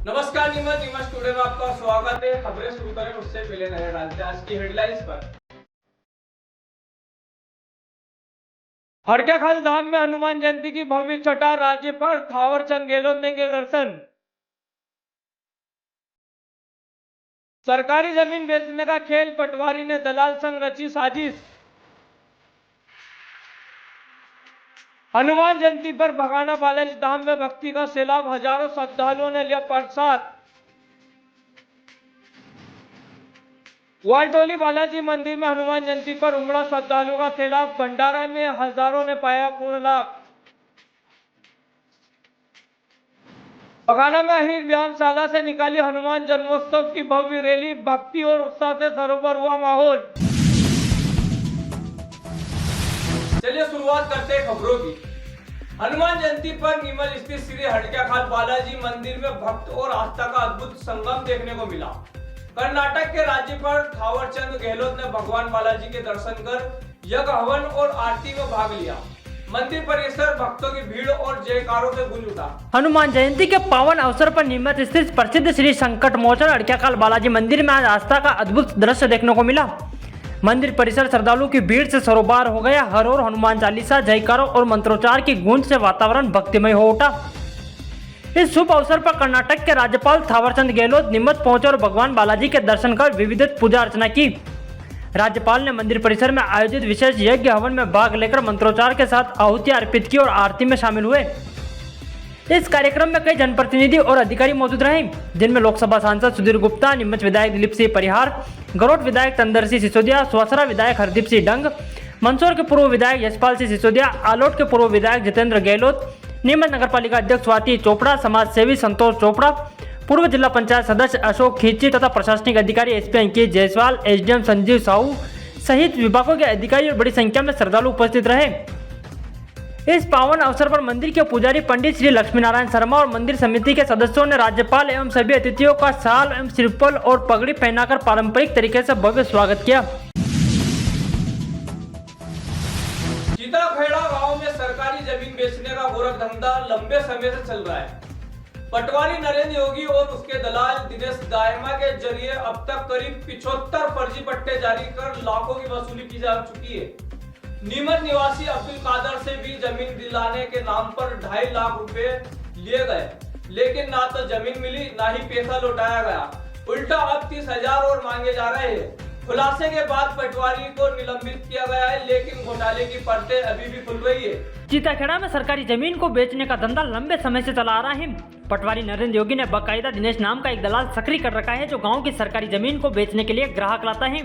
नमस्कार नीमच टुडे में आपका स्वागत है। खबरें शुरू करें उससे पहले नजर डालते हैं आज की हेडलाइंस पर। हड़क्याखाल धाम में हनुमान जयंती की भव्य छठा, राज्यपाल थावरचंद गहलोत ने किए दर्शन। सरकारी जमीन बेचने का खेल, पटवारी ने दलाल संग रची साजिश। हनुमान जयंती पर भगाना बालाजी धाम में भक्ति का सैलाब, हजारों श्रद्धालुओं ने लिया प्रसाद। वालटोली बालाजी मंदिर में हनुमान जयंती पर उमड़ा श्रद्धालुओं का सैलाब, भंडारा में हजारों ने पाया पूर्ण लाभ। बगाना में अहिर व्यायामशाला से निकाली हनुमान जन्मोत्सव की भव्य रैली, भक्ति और उत्साह से सरोवर हुआ माहौल। चलिए शुरुआत करते हैं खबरों की। हनुमान जयंती पर नीमच स्थित श्री हड़क्याखाल बालाजी मंदिर में भक्त और आस्था का अद्भुत संगम देखने को मिला। कर्नाटक के राज्यपाल थावरचंद गहलोत ने भगवान बालाजी के दर्शन कर यज्ञ, हवन और आरती में भाग लिया। मंदिर परिसर भक्तों की भीड़ और जयकारों से गूंज उठा। हनुमान जयंती के पावन अवसर पर नीमच स्थित प्रसिद्ध श्री संकट मोचन हड़क्याखाल बालाजी मंदिर में आज आस्था का अद्भुत दृश्य देखने को मिला। मंदिर परिसर श्रद्धालुओं की भीड़ से सरोबार हो गया। हर ओर हनुमान चालीसा, जयकारों और मंत्रोच्चार की गूंज से वातावरण भक्तिमय हो उठा। इस शुभ अवसर पर कर्नाटक के राज्यपाल थावरचंद गहलोत नीमच पहुंचे और भगवान बालाजी के दर्शन कर विविध पूजा अर्चना की। राज्यपाल ने मंदिर परिसर में आयोजित विशेष यज्ञ हवन में भाग लेकर मंत्रोच्चार के साथ आहुति अर्पित की और आरती में शामिल हुए। इस कार्यक्रम में कई जनप्रतिनिधि और अधिकारी मौजूद रहे, जिनमें लोकसभा सांसद सुधीर गुप्ता, नीमच विधायक दिलीप सिंह परिहार, गरोट विधायक तंदर सिंह सिसोदिया, सुवासरा विधायक हरदीप सिंह डंग, मंदसौर के पूर्व विधायक यशपाल सिंह सिसोदिया, आलोट के पूर्व विधायक जितेंद्र गहलोत, नीमच नगरपालिका अध्यक्ष स्वाति चोपड़ा, समाज सेवी संतोष चोपड़ा, पूर्व जिला पंचायत सदस्य अशोक खींची तथा प्रशासनिक अधिकारी एसपी अंकित जायसवाल, एसडीएम संजीव साहू सहित विभागों के अधिकारी और बड़ी संख्या में श्रद्धालु उपस्थित रहे। इस पावन अवसर पर मंदिर के पुजारी पंडित श्री लक्ष्मी नारायण शर्मा और मंदिर समिति के सदस्यों ने राज्यपाल एवं सभी अतिथियों का शाल एवं श्रीफल और पगड़ी पहनाकर पारंपरिक तरीके से भव्य स्वागत किया। खेड़ा गांव में सरकारी जमीन बेचने का गोरख धंधा लंबे समय से चल रहा है। पटवारी नरेंद्र योगी और उसके दलाल दिनेश दायमा के जरिए अब तक करीब 75 फर्जी पट्टे जारी कर लाखों की वसूली की जा चुकी है। नीमच निवासी अब्दुल कादर से भी जमीन दिलाने के नाम पर 2.5 लाख रुपए लिए गए, लेकिन ना तो जमीन मिली ना ही पैसा लौटाया गया। उल्टा अब 30,000 और मांगे जा रहे हैं। खुलासे के बाद पटवारी को निलंबित किया गया है, लेकिन घोटाले की परतें अभी भी खुल रही है। चीताखेड़ा में सरकारी जमीन को बेचने का धंधा लंबे समय से चला आ रहा है। पटवारी नरेंद्र योगी ने बाकायदा दिनेश नाम का एक दलाल सक्रिय कर रखा है, जो गांव की सरकारी जमीन को बेचने के लिए ग्राहक लाता है।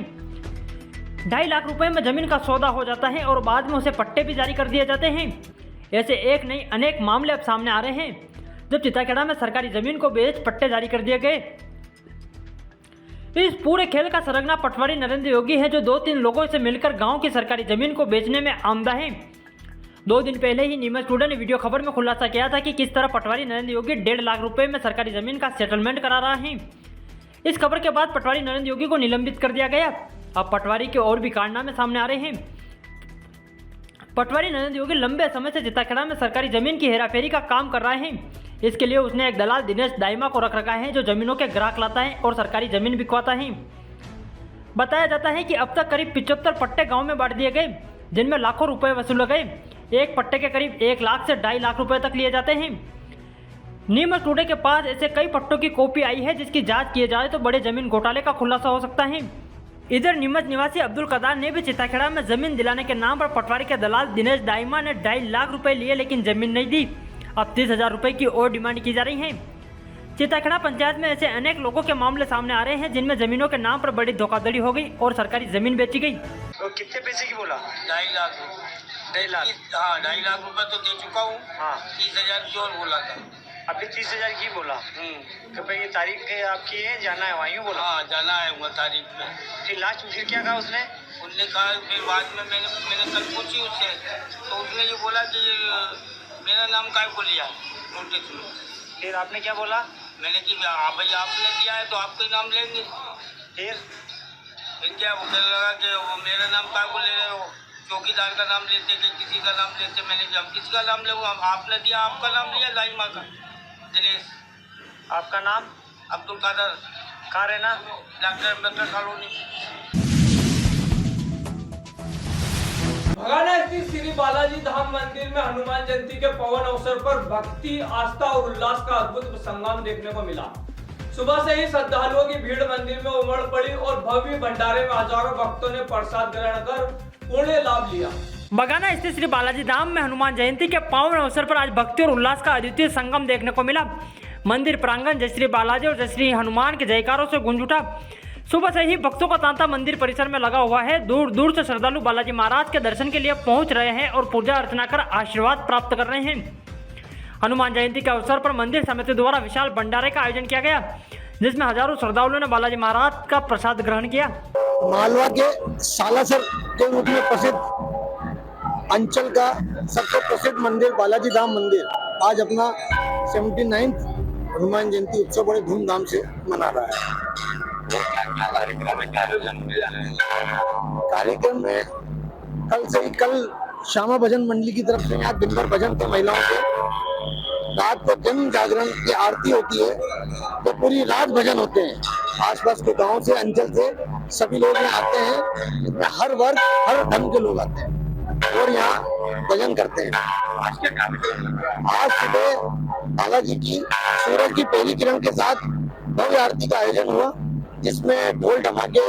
2.5 लाख रुपए में जमीन का सौदा हो जाता है और बाद में उसे पट्टे भी जारी कर दिए जाते हैं। ऐसे एक नहीं अनेक मामले अब सामने आ रहे हैं, जब चीताखेड़ा में सरकारी जमीन को बेच पट्टे जारी कर दिए गए। इस पूरे खेल का सरगना पटवारी नरेंद्र योगी है, जो 2-3 लोगों से मिलकर गांव की सरकारी जमीन को बेचने में आमदा है। 2 दिन पहले ही नीमच टुडे ने वीडियो खबर में खुलासा किया था कि किस तरह पटवारी नरेंद्र योगी 1.5 लाख रुपए में सरकारी जमीन का सेटलमेंट करा रहा है। इस खबर के बाद पटवारी नरेंद्र योगी को निलंबित कर दिया गया। अब पटवारी के और भी कारनामे सामने आ रहे हैं। पटवारी नरेंद्र योगी लंबे समय से चीताखेड़ा में सरकारी जमीन की हेराफेरी का काम कर रहा है। इसके लिए उसने एक दलाल दिनेश दायमा को रख रखा है, जो जमीनों के ग्राहक लाता है और सरकारी जमीन बिकवाता है। बताया जाता है कि अब तक करीब 75 पट्टे गांव में बांट दिए गए, जिनमें लाखों रुपए वसूले गए। एक पट्टे के करीब 1 लाख से 2.5 लाख रुपए तक लिए जाते हैं। नीमच टुडे के पास ऐसे कई पट्टों की कॉपी आई है, जिसकी जांच किए जाए तो बड़े जमीन घोटाले का खुलासा हो सकता है। इधर नीमच निवासी अब्दुल कदार ने भी चीताखेड़ा में जमीन दिलाने के नाम पर पटवारी के दलाल दिनेश दायमा ने 2.5 लाख रुपए लिए, लेकिन जमीन नहीं दी। अब 30,000 रुपए की और डिमांड की जा रही है। चीताखेड़ा पंचायत में ऐसे अनेक लोगों के मामले सामने आ रहे हैं, जिनमें जमीनों के नाम पर बड़ी धोखाधड़ी हो गई और सरकारी जमीन बेची गई। तो कितने पैसे की बोला? 2.5 लाख। 2.5 लाख? हाँ, 2.5 लाख रुपए तो दे चुका हूँ। हाँ। 30,000 की और बोला था। अभी 30,000 की बोला? तो भाई ये तारीख आपकी है, जाना है वहीं बोला? हाँ, जाना है वो तारीख पे। फिर लास्ट में फिर क्या कहा उसने? उसने कहा, फिर बाद में मैंने कल पूछी उससे, तो उसने ये बोला कि मेरा नाम काय को लिया नोटिस में। फिर आपने क्या बोला? मैंने कि भाई आपने दिया है तो आपका ही नाम लेंगे। फिर क्या मुझे लगा कि वो मेरा नाम काय को ले रहे हो, चौकीदार का नाम लेते कि किसी का नाम लेते। मैंने कि हम किसका नाम ले, आपने दिया, आपका नाम लिया दाइमा का दिनेश। आपका नाम? अब्दुल कादर। कहाँ रहना? Doctor Ambedkar colony. भगाना स्थित श्री बालाजी धाम मंदिर में हनुमान जयंती के पावन अवसर पर भक्ति, आस्था और उल्लास का अद्भुत संगम देखने को मिला। सुबह से ही श्रद्धालुओं की भीड़ मंदिर में उमड़ पड़ी और भव्य भंडारे में हजारों भक्तों ने प्रसाद ग्रहण कर पूर्ण लाभ लिया। बगाना स्थित श्री बालाजी धाम में हनुमान जयंती के पावन अवसर पर आज भक्ति और उल्लास का अद्वितीय संगम देखने को मिला। मंदिर प्रांगण जय श्री बालाजी और जय श्री हनुमान के जयकारों से गूंज उठा। सुबह से ही भक्तों का तांता मंदिर परिसर में लगा हुआ है। दूर दूर से श्रद्धालु बालाजी महाराज के दर्शन के लिए पहुंच रहे हैं और पूजा अर्चना कर आशीर्वाद प्राप्त कर रहे हैं। हनुमान जयंती के अवसर पर मंदिर समिति द्वारा विशाल भंडारे का आयोजन किया गया, जिसमें हजारों श्रद्धालुओं ने बालाजी महाराज का प्रसाद ग्रहण किया। मालवा के सालासर के रूप में प्रसिद्ध अंचल का सबसे प्रसिद्ध मंदिर बालाजी धाम मंदिर आज अपना 79th हनुमान जयंती उत्सव बड़े धूमधाम से मना रहा है। कार्यक्रम में कल श्यामा भजन मंडली की तरफ से यहाँ दिन भर भजन थे महिलाओं के। रात को जन जागरण की आरती होती है तो पूरी रात भजन होते हैं। आसपास के गांव से, अंचल से सभी लोग यहाँ आते हैं। इसमें हर वर्ग, हर धर्म के लोग आते हैं और यहाँ भजन करते हैं। आज सुबह बालाजी की सूरज की पहली किरण के साथ भव्य आरती का आयोजन हुआ, जिसमें ढोल धमाके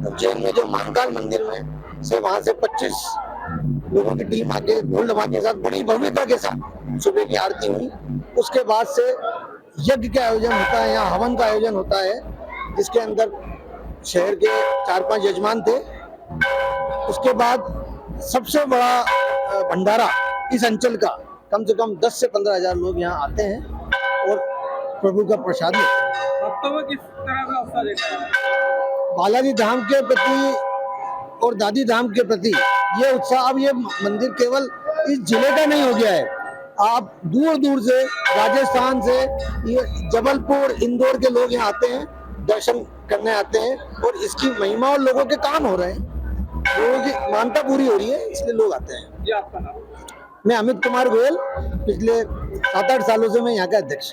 उज्जैन में जो महाकाल मंदिर में से वहां से 25 लोगों की टीम आके ढोल धमाके के साथ बड़ी भव्यता के साथ सुबह की आरती हुई। उसके बाद से यज्ञ का आयोजन होता है, यहाँ हवन का आयोजन होता है, जिसके अंदर शहर के 4-5 यजमान थे। उसके बाद सबसे बड़ा भंडारा इस अंचल का, कम से कम 10 से 15 हजार लोग यहाँ आते हैं और प्रभु का प्रसाद लेते हैं। भक्तों में किस तरह का उत्साह देखा है? बालाजी धाम के प्रति और दादी धाम के प्रति ये उत्साह, अब ये मंदिर केवल इस जिले का नहीं हो गया है। आप दूर दूर से, राजस्थान से, ये जबलपुर, इंदौर के लोग यहाँ आते हैं, दर्शन करने आते हैं और इसकी महिमा और लोगों के काम हो रहे हैं, लोगों की मानता पूरी हो रही है, इसलिए लोग आते हैं। ये आपका नाम? मैं अमित कुमार गोयल, पिछले 7-8 सालों से मैं यहाँ का अध्यक्ष।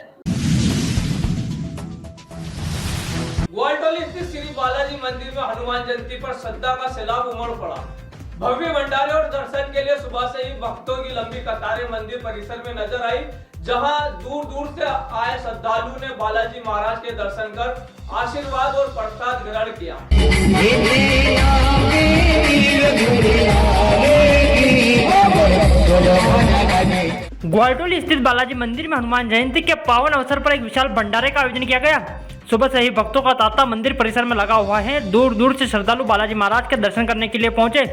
ग्वालटोली स्थित श्री बालाजी मंदिर में हनुमान जयंती पर श्रद्धा का सैलाब उमड़ पड़ा। भव्य भंडारे और दर्शन के लिए सुबह से ही भक्तों की लंबी कतारें मंदिर परिसर में नजर आई, जहां दूर दूर से आए श्रद्धालु ने बालाजी महाराज के दर्शन कर आशीर्वाद और प्रसाद ग्रहण किया। ग्वालटोली स्थित बालाजी मंदिर में हनुमान जयंती के पावन अवसर पर एक विशाल भंडारे का आयोजन किया गया। सुबह से ही भक्तों का तांता मंदिर परिसर में लगा हुआ है। दूर दूर से श्रद्धालु बालाजी महाराज के दर्शन करने के लिए पहुंचे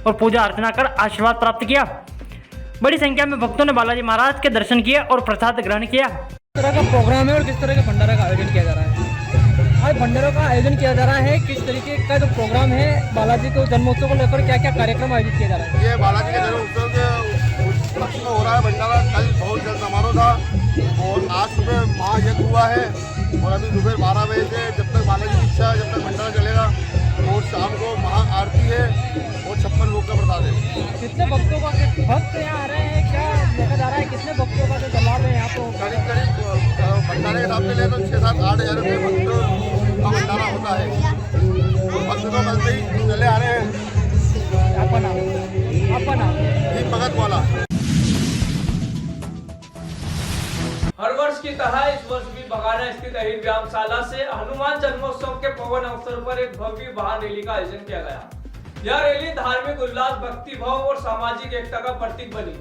और पूजा अर्चना कर आशीर्वाद प्राप्त किया। बड़ी संख्या में भक्तों ने बालाजी महाराज के दर्शन किए और प्रसाद ग्रहण किया। किस तरह का प्रोग्राम है और किस तरह के भंडारा का आयोजन किया जा रहा है? आज भंडारों का आयोजन किया जा रहा है, किस तरीके का जो प्रोग्राम है, बालाजी के जन्मोत्सव को लेकर क्या क्या कार्यक्रम आयोजित किया जा रहा है? ये बालाजी के जन्मोत्सव के उपलक्ष्य में हो रहा है भंडारा। कल बहुत जल समारोह था और आज सुबह महायज्ञ हुआ है और अभी दोपहर 12 बजे से जब तक बालाजी की इच्छा, जब तक भंडारा चलेगा, और शाम को महा आरती है और 56 लोग का प्रसाद है। कितने भक्तों का भक्त यहाँ आ रहे हैं, क्या देखा जा रहा है, कितने भक्तों का जो दबाव है यहाँ पर? करीब भंडारे के हिसाब से ले तो 6-7-8 हज़ार रुपये भक्त का भंडारा होता है और भक्त तो मिलते ही चले आ रहे हैं। आपका नाम? आपका नाम? दीप भगत वाला। हर वर्ष की तरह इस वर्ष भी बगाना स्थित अहिर व्यायामशाला से हनुमान जन्मोत्सव के पावन अवसर पर एक भव्य वाहन रैली का आयोजन किया गया। यह रैली धार्मिक उल्लास, भक्ति भाव और सामाजिक एकता का प्रतीक बनी।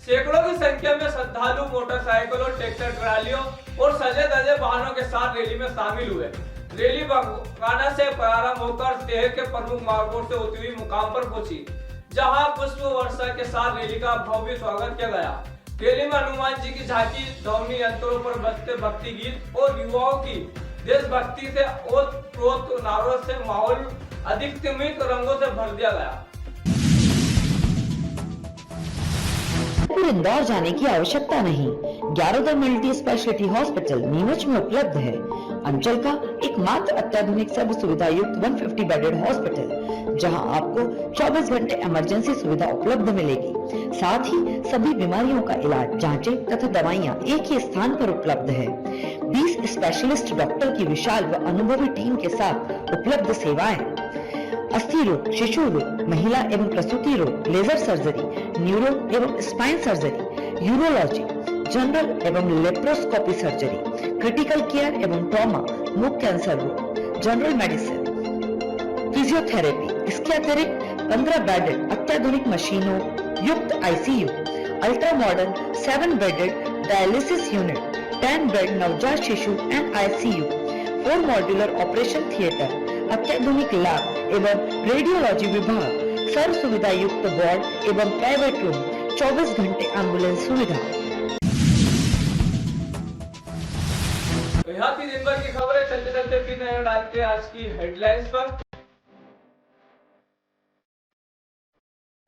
सैकड़ों की संख्या में श्रद्धालु मोटरसाइकिलों, ट्रैक्टर ट्रालियों और सजे धजे वाहनों के साथ रैली में शामिल हुए। रैली बगाना से प्रारंभ होकर शहर के प्रमुख मार्गों से होती हुई मुकाम पर पहुंची, जहां पुष्प वर्षा के साथ रैली का भव्य स्वागत किया गया। रैली में हनुमान जी की झांकी, ध्वनि यंत्रों पर बजते भक्ति गीत और युवाओं की देशभक्ति से ओत-प्रोत नारों से माहौल अधिक रंगों से भर दिया गया। फिर इंदौर जाने की आवश्यकता नहीं। ग्यारोदर मल्टी स्पेशलिटी हॉस्पिटल नीमच में उपलब्ध है। अंचल का एकमात्र अत्याधुनिक सर्व सुविधा युक्त 150 बेडेड हॉस्पिटल, जहां आपको 24 घंटे इमरजेंसी सुविधा उपलब्ध मिलेगी। साथ ही सभी बीमारियों का इलाज, जांचें तथा दवाइयां एक ही स्थान पर उपलब्ध है। 20 स्पेशलिस्ट डॉक्टर की विशाल व अनुभवी टीम के साथ उपलब्ध सेवाएं, अस्थि रोग, शिशु रोग, महिला एवं प्रसूति रोग, लेजर सर्जरी, न्यूरो एवं स्पाइन सर्जरी, यूरोलॉजी, जनरल एवं लेप्रोस्कोपी सर्जरी, क्रिटिकल केयर एवं ट्रॉमा, मुख कैंसर रोग, जनरल मेडिसिन, फिजियोथेरेपी। इसके अतिरिक्त 15 बेडेड अत्याधुनिक मशीनों युक्त ICU, ultra modern 7 bedded dialysis unit, 10 bed नवजात शिशु and ICU, 4 modular operation theatre, अत्याधुनिक लैब एवं रेडियोलॉजी विभाग, सर्व सुविधा युक्त वार्ड एवं प्राइवेट रूम, 24 घंटे एम्बुलेंस सुविधा। तो यहाँ थी दिन भर की खबरें। चलते चलते फिर नजर डालते हैं आज की हेडलाइंस पर।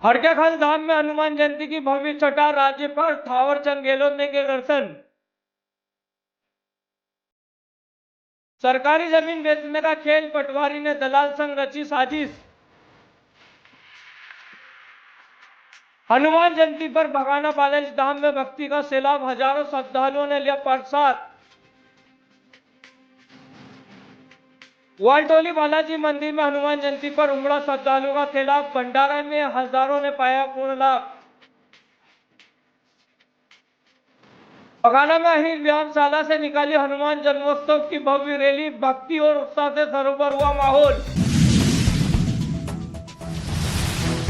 हरक्याखाल धाम में हनुमान जयंती की भव्य छठा, राज्यपाल थावरचंद गहलोत ने किए दर्शन। सरकारी जमीन बेचने का खेल, पटवारी ने दलाल संग रची साजिश। हनुमान जयंती पर बगाना बालाजी धाम में भक्ति का सैलाब, हजारों श्रद्धालुओं ने लिया प्रसाद। वालटोली बालाजी मंदिर में हनुमान जयंती पर उमड़ा श्रद्धालुओं का सैलाब, भंडारा में हजारों ने पाया पूर्ण लाभ। बगाना में अहिर व्यायामशाला से निकाली हनुमान जन्मोत्सव की भव्य रैली, भक्ति और उत्साह से सरोवर हुआ माहौल।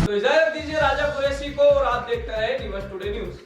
तो इजाजत दीजिए राजा कुरैशी को और आप देखते रहे न्यूज़ टुडे न्यूज़।